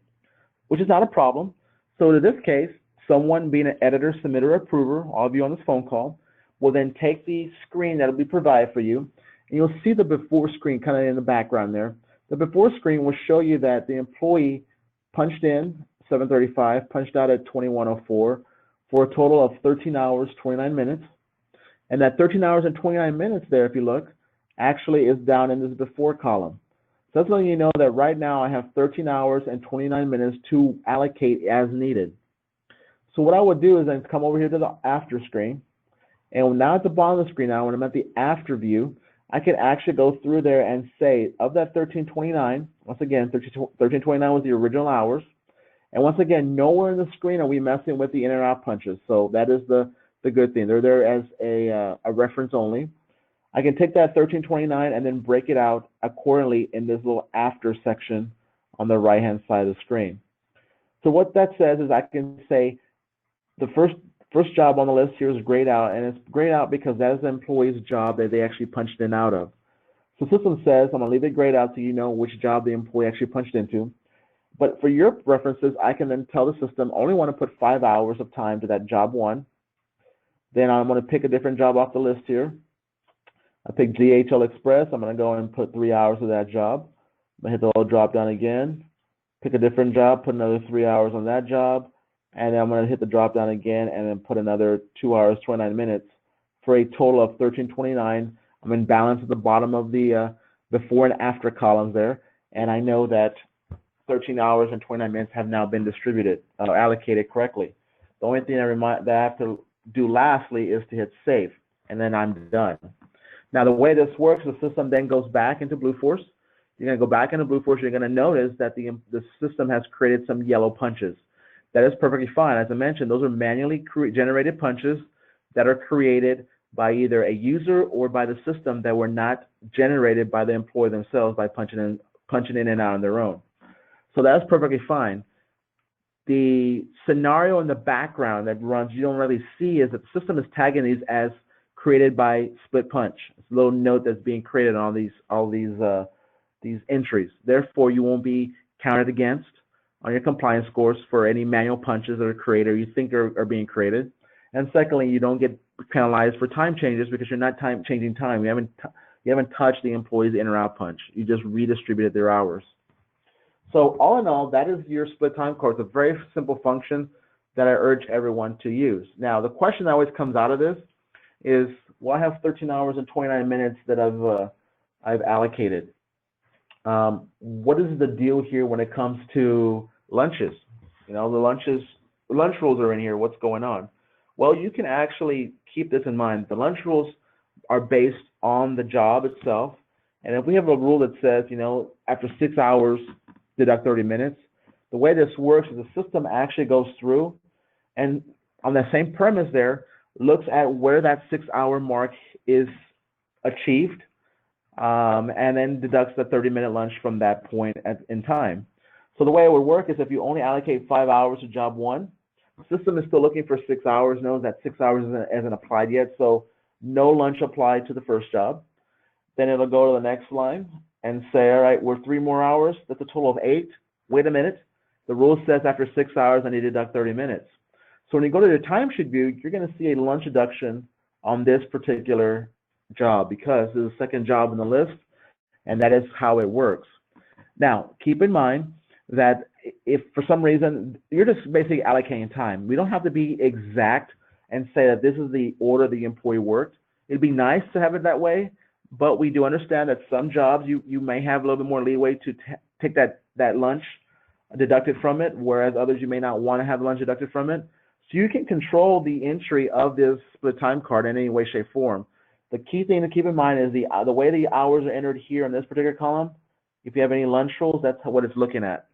which is not a problem. So in this case, someone being an editor, submitter, or approver, all of you on this phone call, will then take the screen that will be provided for you, and you'll see the before screen kind of in the background there. The before screen will show you that the employee punched in 7:35, punched out at 21:04 for a total of 13 hours, 29 minutes. And that 13 hours and 29 minutes there, if you look, actually is down in this before column. So that's letting you know that right now I have 13 hours and 29 minutes to allocate as needed. So what I would do is then come over here to the after screen. And now at the bottom of the screen now, when I'm at the after view, I can actually go through there and say, of that 1329, once again, 1329 was the original hours. And once again, nowhere in the screen are we messing with the in and out punches. So that is the good thing. They're there as a reference only. I can take that 1329 and then break it out accordingly in this little after section on the right-hand side of the screen. So what that says is I can say the first job on the list here is grayed out, and it's grayed out because that is the employee's job that they actually punched in out of. So the system says, I'm going to leave it grayed out so you know which job the employee actually punched into. But for your references, I can then tell the system, I only want to put 5 hours of time to that job 1. Then I'm going to pick a different job off the list here. I pick DHL Express. I'm going to go and put 3 hours of that job. I'm going to hit the little drop down again, pick a different job, put another 3 hours on that job, and then I'm going to hit the drop down again and then put another 2 hours, 29 minutes for a total of 1329. I'm in balance at the bottom of the before and after columns there, and I know that 13 hours and 29 minutes have now been distributed, allocated correctly. The only thing that I have to do lastly is to hit save, and then I'm done. Now, the way this works, the system then goes back into Blueforce. You're going to go back into Blueforce. You're going to notice that the system has created some yellow punches. That is perfectly fine. As I mentioned, those are manually generated punches that are created by either a user or by the system that were not generated by the employee themselves by punching in and out on their own. So that's perfectly fine. The scenario in the background that runs you don't really see is that the system is tagging these as created by split punch. It's a little note that's being created on all these entries. Therefore, you won't be counted against on your compliance scores for any manual punches that are created or you think are being created. And secondly, you don't get penalized for time changes because you're not changing time. You haven't touched the employee's in or out punch. You just redistributed their hours. So all in all, that is your split time card. It's a very simple function that I urge everyone to use. Now, the question that always comes out of this is, well, I have 13 hours and 29 minutes that I've allocated. What is the deal here when it comes to lunches? You know, the lunch rules are in here. What's going on? Well, you can actually keep this in mind. The lunch rules are based on the job itself. And if we have a rule that says, you know, after 6 hours, deduct 30 minutes, the way this works is the system actually goes through and on the same premise there, looks at where that 6 hour mark is achieved, and then deducts the 30-minute lunch from that point in time. So the way it would work is if you only allocate 5 hours to job 1, the system is still looking for 6 hours, knows that 6 hours isn't applied yet, so no lunch applied to the first job. Then it'll go to the next line and say, all right, we're 3 more hours, that's a total of 8. Wait a minute, the rule says after 6 hours I need to deduct 30 minutes. So when you go to the timesheet view, you're going to see a lunch deduction on this particular job because there's a second job in the list, and that is how it works. Now, keep in mind that if for some reason you're just basically allocating time, we don't have to be exact and say that this is the order the employee worked. It'd be nice to have it that way, but we do understand that some jobs you may have a little bit more leeway to take that lunch deducted from it, whereas others you may not want to have lunch deducted from it. So you can control the entry of this split time card in any way, shape, form. The key thing to keep in mind is the way the hours are entered here in this particular column. If you have any lunch rules, that's what it's looking at.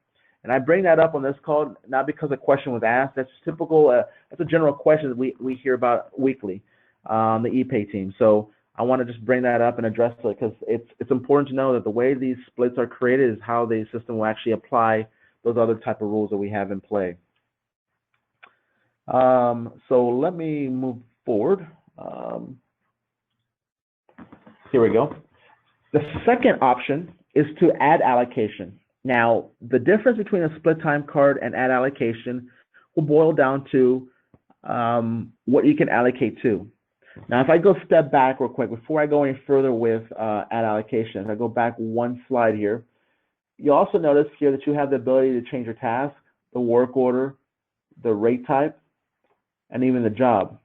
And I bring that up on this call not because a question was asked. That's typical. That's a general question that we hear about weekly on the ePay team. So I want to just bring that up and address it because it's important to know that the way these splits are created is how the system will actually apply those other type of rules that we have in play. So let me move forward. Here we go. The second option is to add allocation. Now, the difference between a split time card and add allocation will boil down to what you can allocate to. Now, if I go step back real quick, before I go any further with add allocation, if I go back one slide here, you also notice here that you have the ability to change your task, the work order, the rate type, and even the job.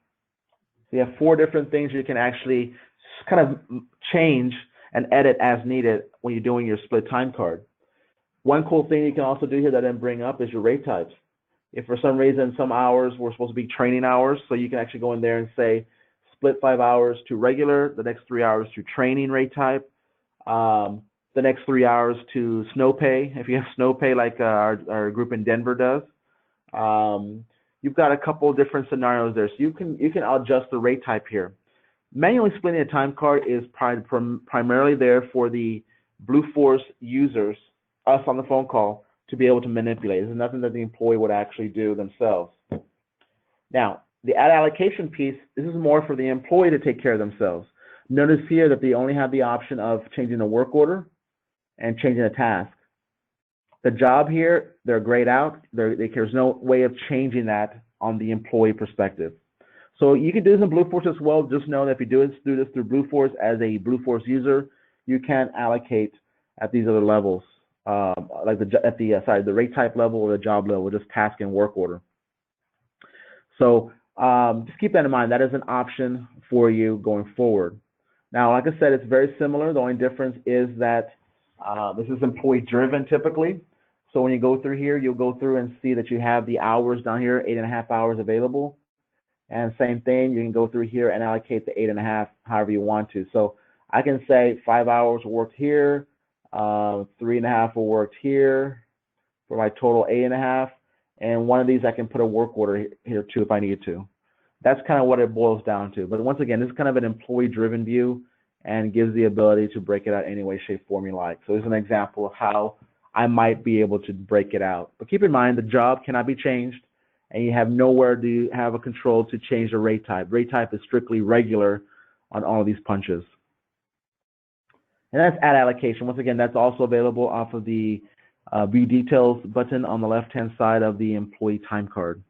So you have 4 different things you can actually kind of change and edit as needed when you're doing your split time card. One cool thing you can also do here that I didn't bring up is your rate types. If for some reason some hours were supposed to be training hours, so you can actually go in there and say split 5 hours to regular, the next 3 hours to training rate type, the next 3 hours to snow pay, if you have snow pay like our group in Denver does. You've got a couple of different scenarios there, so you can adjust the rate type here. Manually splitting a time card is primarily there for the Blueforce users, us on the phone call, to be able to manipulate. It's nothing that the employee would actually do themselves. Now, the add allocation piece, this is more for the employee to take care of themselves. Notice here that they only have the option of changing the work order and changing a task. The job here, they're grayed out. There's no way of changing that on the employee perspective. So you can do this in Blueforce as well. Just know that if you do this through Blueforce as a Blueforce user, you can allocate at these other levels, like the rate type level or the job level, just task and work order. So just keep that in mind. That is an option for you going forward. Now, like I said, it's very similar. The only difference is that this is employee driven typically. So when you go through here, you'll go through and see that you have the hours down here, 8.5 hours available. And same thing, you can go through here and allocate the 8.5 however you want to. So I can say 5 hours worked here, 3.5 were worked here for my total 8.5. And one of these I can put a work order here too if I need to. That's kind of what it boils down to. But once again, this is kind of an employee-driven view and gives the ability to break it out any way, shape, form you like. So here's an example of how I might be able to break it out. But keep in mind, the job cannot be changed, and you have nowhere to have a control to change the rate type. Rate type is strictly regular on all of these punches. And that's add allocation. Once again, that's also available off of the View Details button on the left-hand side of the employee time card.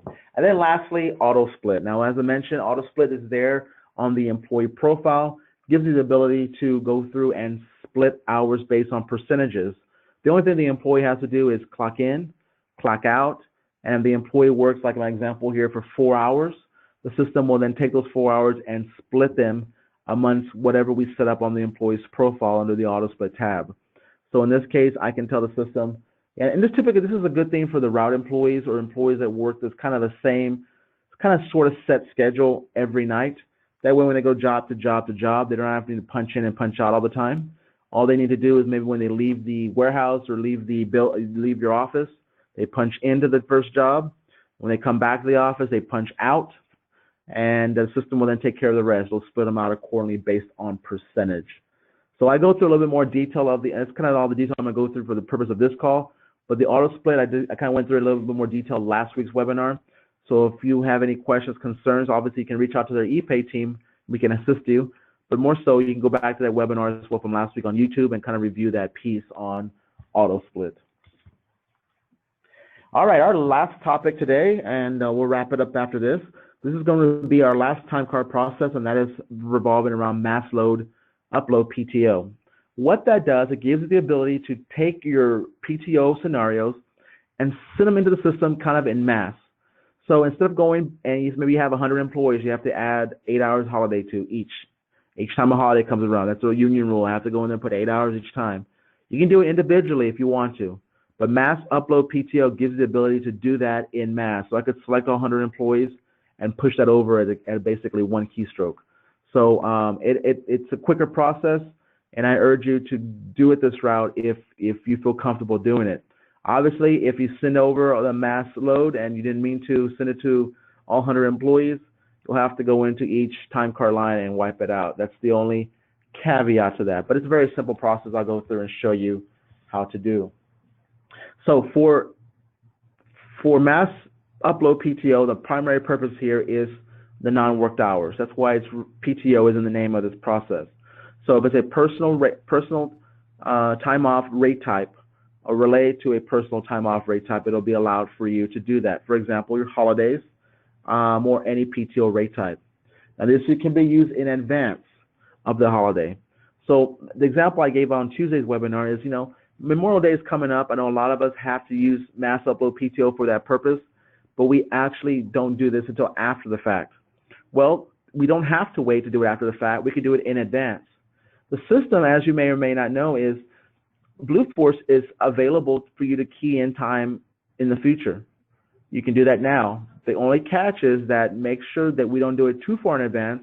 And then lastly, auto split. Now, as I mentioned, auto split is there on the employee profile, gives you the ability to go through and split hours based on percentages. The only thing the employee has to do is clock in, clock out, and the employee works, like my example here, for 4 hours. The system will then take those 4 hours and split them amongst whatever we set up on the employee's profile under the auto split tab. So in this case, I can tell the system, and this is a good thing for the route employees or employees that work that's kind of the same, kind of sort of set schedule every night. That way when they go job to job to job, they don't have to punch in and punch out all the time. All they need to do is maybe when they leave the warehouse or leave your office, they punch into the first job. When they come back to the office, they punch out, and the system will then take care of the rest. It'll split them out accordingly based on percentage. So I go through a little bit more detail of it's kind of all the detail I'm going to go through for the purpose of this call. But the auto split, I kind of went through a little bit more detail last week's webinar. So if you have any questions, concerns, obviously you can reach out to their ePay team. We can assist you. But more so, you can go back to that webinar as well from last week on YouTube and kind of review that piece on auto split. All right, our last topic today, and we'll wrap it up after this. This is going to be our last Timecard process, and that is revolving around mass load, upload PTO. What that does, it gives you the ability to take your PTO scenarios and send them into the system kind of en masse. So instead of going and maybe you have 100 employees, you have to add 8 hours holiday to each time a holiday comes around. That's a union rule. I have to go in there and put 8 hours each time. You can do it individually if you want to, but Mass Upload PTO gives you the ability to do that in mass. So I could select all 100 employees and push that over at basically one keystroke. So it's a quicker process, and I urge you to do it this route if you feel comfortable doing it. Obviously, if you send over the mass load and you didn't mean to send it to all 100 employees, you'll have to go into each time card line and wipe it out. That's the only caveat to that. But it's a very simple process I'll go through and show you how to do. So for Mass Upload PTO, the primary purpose here is the non-worked hours. That's why it's PTO is in the name of this process. So if it's a personal time off rate type, or related to a personal time off rate type, it'll be allowed for you to do that. For example, your holidays or any PTO rate type. Now this can be used in advance of the holiday. So the example I gave on Tuesday's webinar is, Memorial Day is coming up. I know a lot of us have to use Mass Upload PTO for that purpose, but we actually don't do this until after the fact. Well, we don't have to wait to do it after the fact. We can do it in advance. The system, as you may or may not know, is Blueforce is available for you to key in time in the future. You can do that now. The only catch is that make sure that we don't do it too far in advance.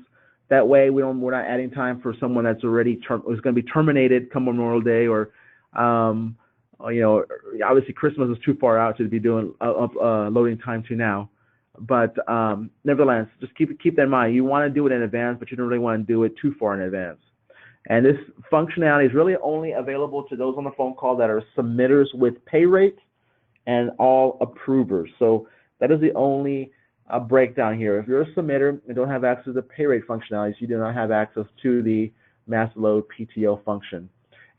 That way we're not adding time for someone that's already is going to be terminated come Memorial Day, or obviously Christmas is too far out to be doing loading time to now. But nevertheless, just keep that in mind. You want to do it in advance, but you don't really want to do it too far in advance. And this functionality is really only available to those on the phone call that are submitters with pay rate and all approvers. So that is the only breakdown here. If you're a submitter and don't have access to the pay rate functionalities, you do not have access to the Mass Load PTO function.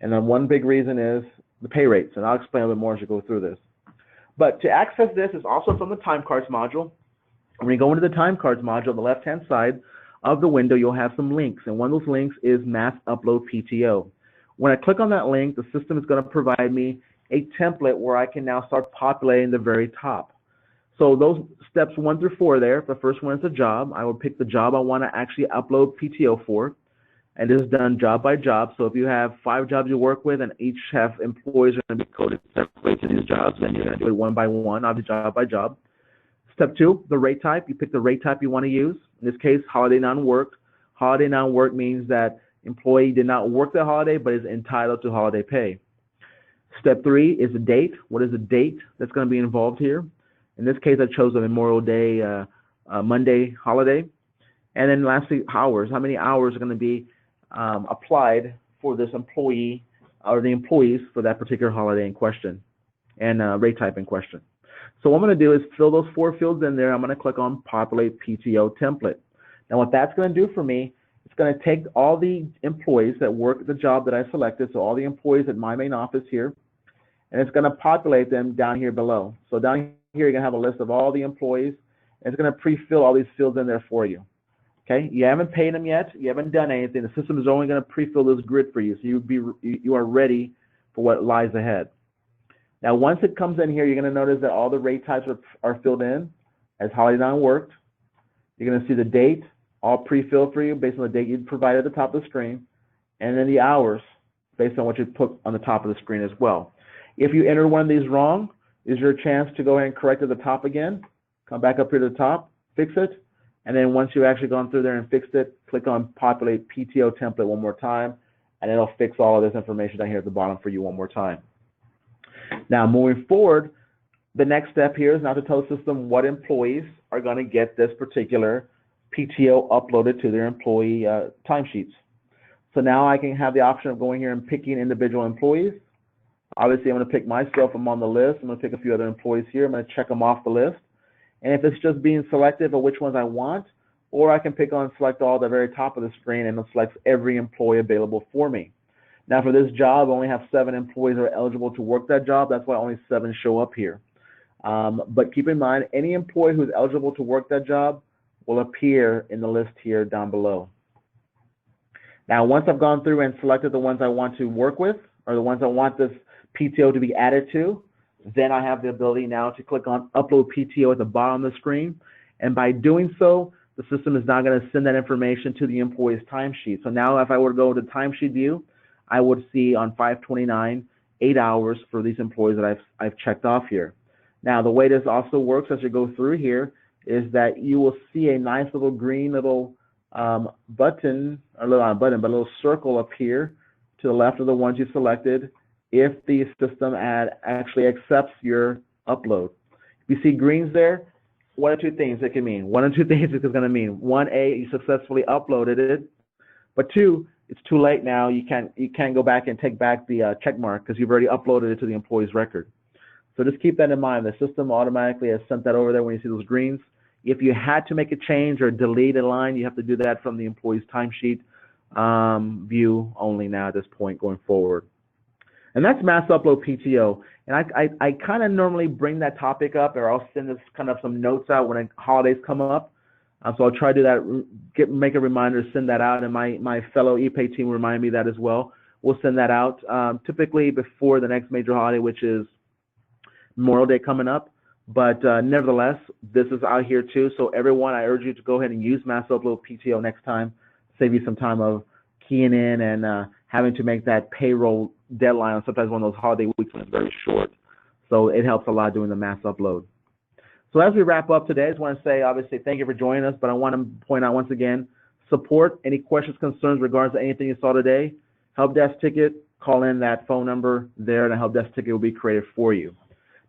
And then one big reason is the pay rates, and I'll explain a bit more as you go through this. But to access this is also from the Timecards module. When you go into the Timecards module, on the left-hand side of the window, you'll have some links, and one of those links is Mass Upload PTO. When I click on that link, the system is going to provide me a template where I can now start populating the very top. So those steps 1 through 4 there, the first one is a job. I will pick the job I want to actually upload PTO for, and this is done job by job. So if you have 5 jobs you work with and each have employees are going to be coded separately to these jobs, then you're going to do it one by one, obviously job by job. Step 2, the rate type. You pick the rate type you want to use. In this case, holiday non-work. Holiday non-work means that employee did not work the holiday but is entitled to holiday pay. Step 3 is the date. What is the date that's going to be involved here? In this case, I chose a Memorial Day Monday holiday. And then lastly, hours. How many hours are going to be applied for this employee or the employees for that particular holiday in question and rate type in question. So what I'm going to do is fill those 4 fields in there. I'm going to click on Populate PTO Template. Now what that's going to do for me, it's going to take all the employees that work the job that I selected, so all the employees at my main office here, and it's going to populate them down here below. So down here you're going to have a list of all the employees, and it's going to pre-fill all these fields in there for you. Okay, you haven't paid them yet, you haven't done anything. The system is only going to pre-fill this grid for you, so you are ready for what lies ahead. Now, once it comes in here, you're going to notice that all the rate types are filled in as holiday non-worked. You're going to see the date, all pre-filled for you based on the date you provided at the top of the screen, and then the hours based on what you put on the top of the screen as well. If you enter one of these wrong, is your chance to go ahead and correct at the top again. Come back up here to the top, fix it, and then once you've actually gone through there and fixed it, click on Populate PTO Template one more time, and it'll fix all of this information down here at the bottom for you one more time. Now, moving forward, the next step here is now to tell the system what employees are going to get this particular PTO uploaded to their employee timesheets. So now I can have the option of going here and picking individual employees. Obviously, I'm going to pick myself. I'm on the list. I'm going to pick a few other employees here. I'm going to check them off the list. And if it's just being selective of which ones I want, or I can pick on select all at the very top of the screen, and it selects every employee available for me. Now, for this job, I only have 7 employees that are eligible to work that job. That's why only 7 show up here. But keep in mind, any employee who's eligible to work that job will appear in the list here down below. Now, once I've gone through and selected the ones I want to work with, or the ones I want this PTO to be added to, Then I have the ability now to click on Upload PTO at the bottom of the screen. And by doing so, the system is now going to send that information to the employee's timesheet. So now if I were to go to timesheet view, I would see on 5/29, 8 hours for these employees that I've checked off here. Now, the way this also works as you go through here is that you will see a nice little green little button, or not a button, but a little circle up here to the left of the ones you selected if the system actually accepts your upload. If you see greens there, one of two things it can mean. One of two things it's going to mean. One, A, you successfully uploaded it, but two, it's too late now. You can't go back and take back the check mark because you've already uploaded it to the employee's record. So just keep that in mind. The system automatically has sent that over there when you see those greens. If you had to make a change or delete a line, you have to do that from the employee's timesheet view only now at this point going forward. And that's Mass Upload PTO. And I kind of normally bring that topic up, or I'll send this kind of some notes out when holidays come up. So I'll try to do that, make a reminder to send that out, and my fellow ePay team will remind me that as well. We'll send that out typically before the next major holiday, which is Memorial Day coming up. But nevertheless, this is out here too. So everyone, I urge you to go ahead and use Mass Upload PTO next time. Save you some time of keying in and having to make that payroll deadline, sometimes one of those holiday weeks when it's very short. So it helps a lot doing the mass upload. So as we wrap up today, I just want to say, obviously, thank you for joining us, but I want to point out once again, support, any questions, concerns regards to anything you saw today, help desk ticket, call in that phone number there, and a help desk ticket will be created for you.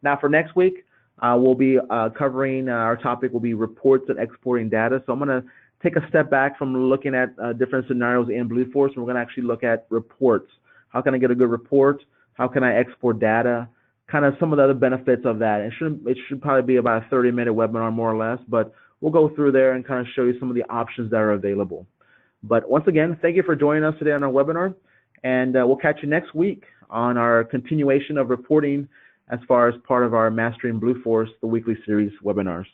Now for next week, we'll be covering, our topic will be reports and exporting data. So I'm going to take a step back from looking at different scenarios in Blueforce, and we're going to actually look at reports. How can I get a good report? How can I export data? Kind of some of the other benefits of that. It should probably be about a 30-minute webinar, more or less, but we'll go through there and kind of show you some of the options that are available. But once again, thank you for joining us today on our webinar, and we'll catch you next week on our continuation of reporting as far as part of our Mastering Blueforce, the weekly series webinars.